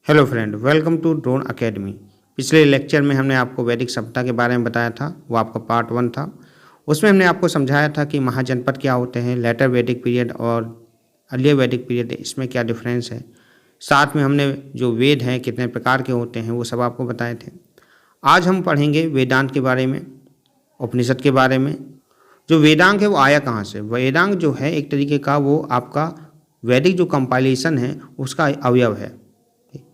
Hello friend, welcome to drone academy. पिछले lecture में हमने आपको वैदिक सभ्यता के बारे में बताया था, वो आपका पार्ट 1 था। उसमें हमने आपको समझाया था कि महाजनपद क्या होते हैं, लेटर वैदिक पीरियड और अर्लियर वैदिक पीरियड, इसमें क्या डिफरेंस है। साथ में हमने जो वेद हैं कितने प्रकार के होते हैं वो सब आपको बताए थे। आज हम पढ़ेंगे वेदांत के बारे में, उपनिषद के बारे में। जो वेदांग है वो आया कहाँ से। वेदांग जो है एक तरीके का वो आपका वैदिक जो कंपाइलेशन है उसका अवयव है,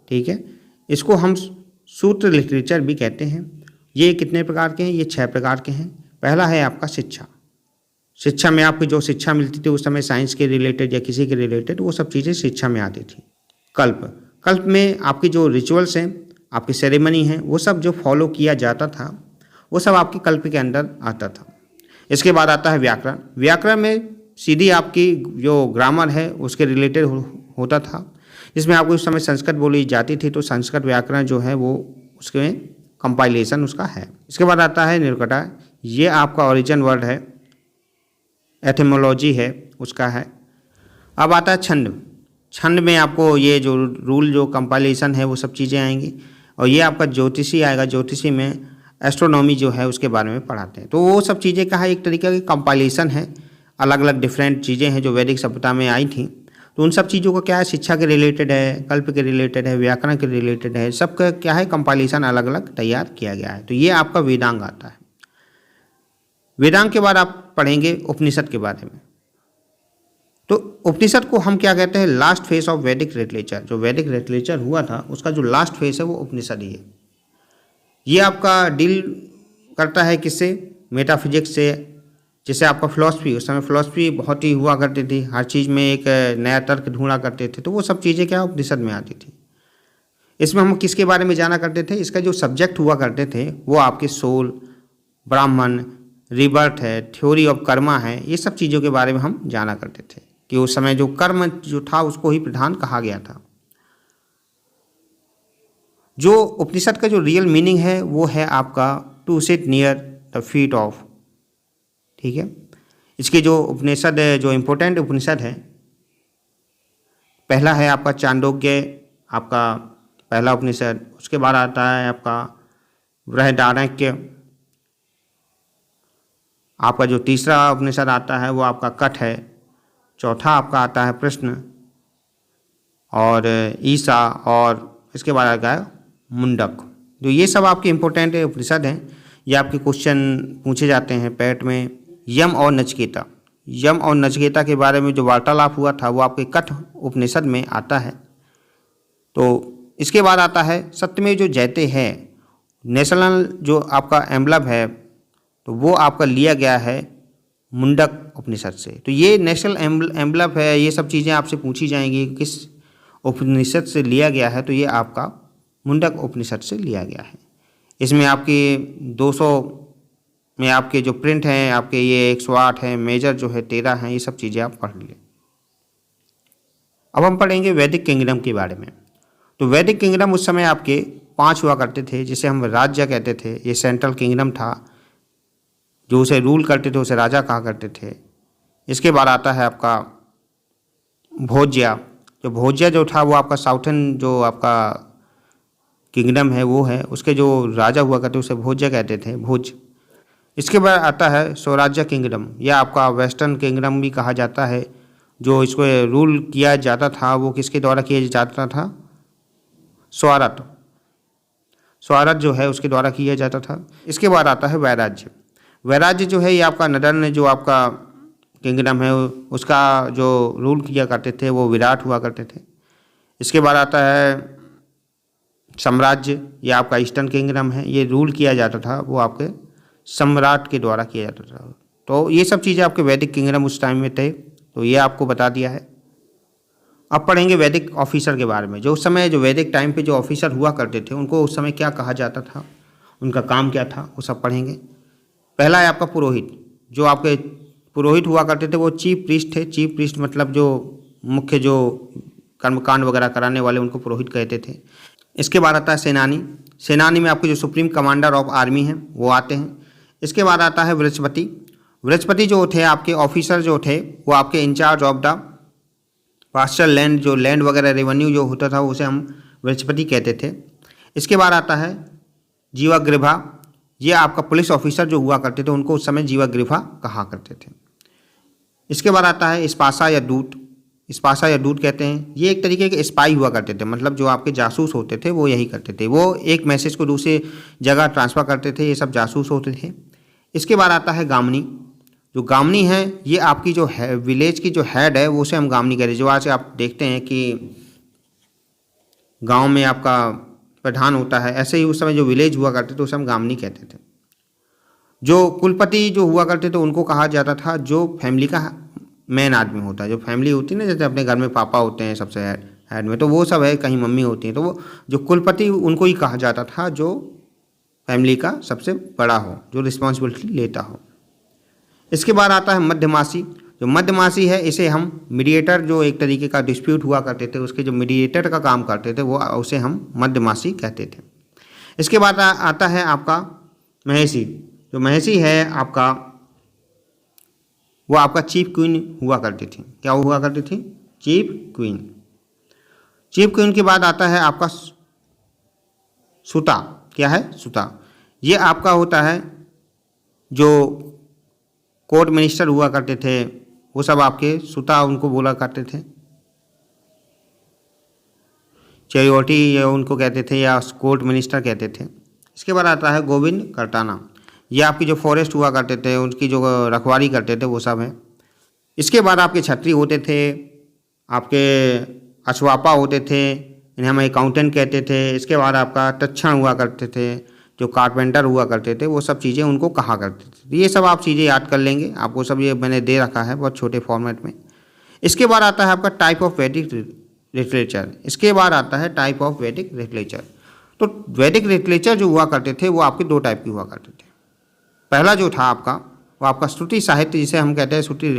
ठीक है। इसको हम सूत्र लिटरेचर भी कहते हैं। ये कितने प्रकार के हैं? ये 6 प्रकार के हैं। पहला है आपका शिक्षा। शिक्षा में आपकी जो शिक्षा मिलती थी उस समय साइंस के रिलेटेड या किसी के रिलेटेड, वो सब चीज़ें शिक्षा में आती थी। कल्प, कल्प में आपकी जो रिचुअल्स हैं, आपकी सेरेमनी है, वो सब जो फॉलो किया जाता था वो सब आपके कल्प के अंदर आता था। इसके बाद आता है व्याकरण। व्याकरण में सीधी आपकी जो ग्रामर है उसके रिलेटेड होता था, जिसमें आपको उस समय संस्कृत बोली जाती थी, तो संस्कृत व्याकरण जो है वो उसके कंपाइलेशन उसका है। इसके बाद आता है निर्कटा, ये आपका ओरिजिन वर्ड है, एथिमोलॉजी है उसका है। अब आता है छंद। छंद में आपको ये जो रूल जो कंपाइलेशन है वो सब चीज़ें आएंगी। और ये आपका ज्योतिषी आएगा। ज्योतिषी में एस्ट्रोनॉमी जो है उसके बारे में पढ़ाते हैं। तो वो सब चीज़ें का एक तरीके की कंपाइलेशन है, अलग अलग डिफरेंट चीज़ें हैं जो वैदिक सभ्यता में आई थी। तो उन सब चीज़ों का क्या है, शिक्षा के रिलेटेड है, कल्प के रिलेटेड है, व्याकरण के रिलेटेड है, सबका क्या है कंपाइलेशन अलग अलग तैयार किया गया है। तो ये आपका वेदांग आता है। वेदांग के बाद आप पढ़ेंगे उपनिषद के बारे में। तो उपनिषद को हम क्या कहते हैं, लास्ट फेज ऑफ वैदिक लिटरेचर। जो वैदिक लिटरेचर हुआ था उसका जो लास्ट फेज है वो उपनिषद ही है। ये आपका डील करता है किससे, मेटाफिजिक्स से। जैसे आपका फिलॉसफी, उस समय फिलॉसफी बहुत ही हुआ करती थी, हर चीज़ में एक नया तर्क ढूंढा करते थे, तो वो सब चीज़ें क्या उपनिषद में आती थी। इसमें हम किसके बारे में जाना करते थे, इसका जो सब्जेक्ट हुआ करते थे वो आपके सोल, ब्राह्मण, रिबर्थ है, थ्योरी ऑफ कर्मा है, ये सब चीज़ों के बारे में हम जाना करते थे कि उस समय जो कर्म जो था उसको ही प्रधान कहा गया था। जो उपनिषद का जो रियल मीनिंग है वो है आपका to sit near the feet of, ठीक है। इसके जो उपनिषद जो इम्पोर्टेंट उपनिषद है, पहला है आपका चांदोग्य, आपका पहला उपनिषद। उसके बाद आता है आपका बृहदारण्यक। आपका जो तीसरा उपनिषद आता है वो आपका कठ है। चौथा आपका आता है प्रश्न और ईसा, और इसके बाद आता है मुंडक। तो ये सब आपके इम्पोर्टेंट उपनिषद हैं। ये आपके क्वेश्चन पूछे जाते हैं पैट में। यम और नचिकेता, यम और नचिकेता के बारे में जो वार्तालाप हुआ था वो आपके कठ उपनिषद में आता है। तो इसके बाद आता है सत्यमेव जो जयते है, नेशनल जो आपका एम्बलम है, तो वो आपका लिया गया है मुंडक उपनिषद से। तो ये नेशनल एम्बलम है, ये सब चीज़ें आपसे पूछी जाएंगी किस उपनिषद से लिया गया है, तो ये आपका मुंडक उपनिषद से लिया गया है। इसमें आपकी 200 में आपके जो प्रिंट हैं आपके ये 108 हैं, मेजर जो है 13 हैं, ये सब चीज़ें आप पढ़ लें। अब हम पढ़ेंगे वैदिक किंगडम के बारे में। तो वैदिक किंगडम उस समय आपके 5 हुआ करते थे, जिसे हम राज्य कहते थे। ये सेंट्रल किंगडम था, जो उसे रूल करते थे उसे राजा कहा करते थे। इसके बाद आता है आपका भोज्या। जो भोज्या जो था वो आपका साउथर्न जो आपका किंगडम है वो है, उसके जो राजा हुआ करते उसे भोज्या कहते थे, भोज। इसके बाद आता है स्वराज्य किंगडम, या आपका वेस्टर्न किंगडम भी कहा जाता है। जो इसको रूल किया जाता था वो किसके द्वारा किया जाता था, स्वराट, स्वराट जो है उसके द्वारा किया जाता था। इसके बाद आता है वैराज्य। वैराज्य जो है ये आपका नदर्न जो आपका किंगडम है उसका जो रूल किया करते थे वो विराट हुआ करते थे। इसके बाद आता है साम्राज्य, या आपका ईस्टर्न किंगडम है, ये रूल किया जाता था वो आपके सम्राट के द्वारा किया जाता था। तो ये सब चीज़ें आपके वैदिक किंगडम उस टाइम में थे, तो ये आपको बता दिया है। अब पढ़ेंगे वैदिक ऑफिसर के बारे में। जो उस समय जो वैदिक टाइम पे जो ऑफिसर हुआ करते थे उनको उस समय क्या कहा जाता था, उनका काम क्या था, वो सब पढ़ेंगे। पहला है आपका पुरोहित। जो आपके पुरोहित हुआ करते थे वो चीफ प्रीस्ट थे। चीफ प्रीस्ट मतलब जो मुख्य जो कर्मकांड वगैरह कराने वाले, उनको पुरोहित कहते थे। इसके बाद आता है सेनानी। सेनानी में आपके जो सुप्रीम कमांडर ऑफ आर्मी हैं वो आते हैं। इसके बाद आता है वृक्षपति। वृक्षपति जो थे आपके ऑफिसर जो थे वो आपके in charge of the pasture land, जो लैंड वगैरह रेवेन्यू जो होता था उसे हम बृहस्पति कहते थे। इसके बाद आता है जीवाग्रीवा। ये आपका पुलिस ऑफिसर जो हुआ करते थे उनको उस समय जीवाग्रीवा कहा करते थे। इसके बाद आता है स्पाशा या दूत। स्पाशा या दूत कहते हैं, ये एक तरीके के स्पाई हुआ करते थे, मतलब जो आपके जासूस होते थे वो यही करते थे, वो एक मैसेज को दूसरे जगह ट्रांसफ़र करते थे, ये सब जासूस होते थे। इसके बाद आता है गामनी। जो गामनी है ये आपकी जो है विलेज की जो हेड है वो उसे हम गामनी कहते हैं। जो आज आप देखते हैं कि गांव में आपका प्रधान होता है, ऐसे ही उस समय जो विलेज हुआ करते थे उसे हम गामनी कहते थे। जो कुलपति जो हुआ करते थे उनको कहा जाता था जो फैमिली का मेन आदमी होता है। जो फैमिली होती है ना, जैसे अपने घर में पापा होते हैं सबसे हेड में, तो वो सब है, कहीं मम्मी होती है, तो वो जो कुलपति उनको ही कहा जाता था जो फैमिली का सबसे बड़ा हो, जो रिस्पॉन्सिबिलिटी लेता हो। इसके बाद आता है मध्यमासी। जो मध्यमासी है इसे हम मीडिएटर, जो एक तरीके का डिस्प्यूट हुआ करते थे उसके जो मीडिएटर का काम करते थे वो उसे हम मध्यमासी कहते थे। इसके बाद आता है आपका महेशी। जो महेशी है आपका वो आपका चीफ क्वीन हुआ करती थी। क्या हुआ करती थी? Chief queen. चीफ क्वीन के बाद आता है आपका सुता। क्या है? सुता। ये आपका होता है जो कोर्ट मिनिस्टर हुआ करते थे वो सब आपके सुता उनको बोला करते थे। चेरियोटी उनको कहते थे या कोर्ट मिनिस्टर कहते थे। इसके बाद आता है गोविंद कर्ताना। ये आपकी जो फॉरेस्ट हुआ करते थे उनकी जो रखवाली करते थे वो सब है। इसके बाद आपके छत्री होते थे, आपके अछवापा होते थे, इन्हें हम अकाउंटेंट कहते थे। इसके बाद आपका तक्षण हुआ करते थे, जो कारपेंटर हुआ करते थे, वो सब चीज़ें उनको कहा करते थे। ये सब आप चीज़ें याद कर लेंगे, आपको सब ये मैंने दे रखा है बहुत छोटे फॉर्मेट में। इसके बाद आता है आपका टाइप ऑफ वैदिक लिटरेचर। इसके बाद आता है टाइप ऑफ वैदिक लिटरेचर। तो वैदिक लिटरेचर जो हुआ करते थे वो आपके दो टाइप के हुआ करते थे। पहला जो था आपका वो आपका श्रुति साहित्य, जिसे हम कहते हैं श्रुति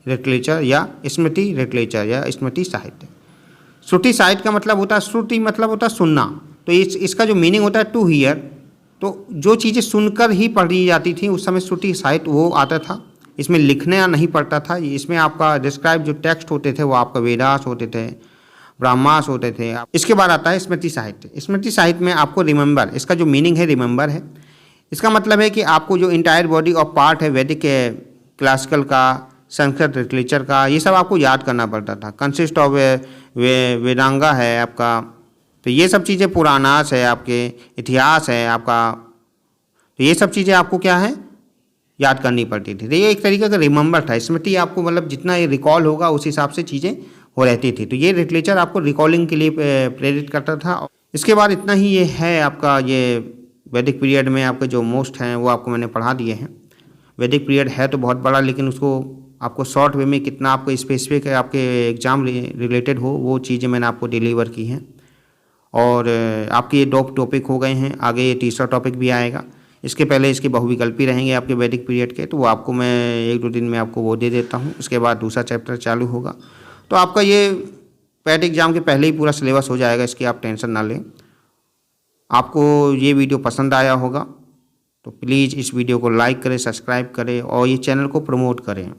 लिटरेचर या स्मृति लिटरेचर या स्मृति साहित्य। श्रुति साहित्य का मतलब होता है, श्रुति मतलब होता है सुनना, तो इसका जो मीनिंग होता है टू हियर, तो जो चीज़ें सुनकर ही पढ़ी जाती थी उस समय श्रुति साहित्य वो आता था। इसमें लिखना नहीं पड़ता था। इसमें आपका डिस्क्राइब जो टेक्स्ट होते थे वो आपका वेदास होते थे, ब्राह्मास होते थे। इसके बाद आता है स्मृति साहित्य। स्मृति साहित्य में आपको रिमेंबर, इसका जो मीनिंग है रिमेंबर है। इसका मतलब है कि आपको जो इंटायर बॉडी ऑफ पार्ट है वैदिक क्लासिकल का, संस्कृत लिटरेचर का, ये सब आपको याद करना पड़ता था। कंसिस्ट ऑफ वेदांगा है आपका, तो ये सब चीज़ें, पुराणास है आपके, इतिहास है आपका, तो ये सब चीज़ें आपको क्या है याद करनी पड़ती थी। तो ये एक तरीके का रिमेंबर था। स्मृति आपको मतलब जितना ये रिकॉल होगा उस हिसाब से चीज़ें हो रहती थी। तो ये लिटरेचर आपको रिकॉलिंग के लिए प्रेरित करता था। इसके बाद इतना ही ये है आपका, ये वैदिक पीरियड में आपके जो मोस्ट हैं वो आपको मैंने पढ़ा दिए हैं। वैदिक पीरियड है तो बहुत बड़ा, लेकिन उसको आपको शॉर्ट वे में कितना आपको स्पेसिफिक है आपके एग्ज़ाम रिलेटेड हो वो चीज़ें मैंने आपको डिलीवर की हैं। और आपके ये 2 टॉपिक हो गए हैं, आगे ये तीसरा टॉपिक भी आएगा। इसके पहले इसके बहुविकल्पी रहेंगे आपके वैदिक पीरियड के, तो वो आपको मैं 1-2 दिन में आपको वो दे देता हूँ। उसके बाद दूसरा चैप्टर चालू होगा, तो आपका ये पैट एग्ज़ाम के पहले ही पूरा सिलेबस हो जाएगा, इसकी आप टेंशन ना लें। आपको ये वीडियो पसंद आया होगा तो प्लीज़ इस वीडियो को लाइक करें, सब्सक्राइब करें और ये चैनल को प्रमोट करें।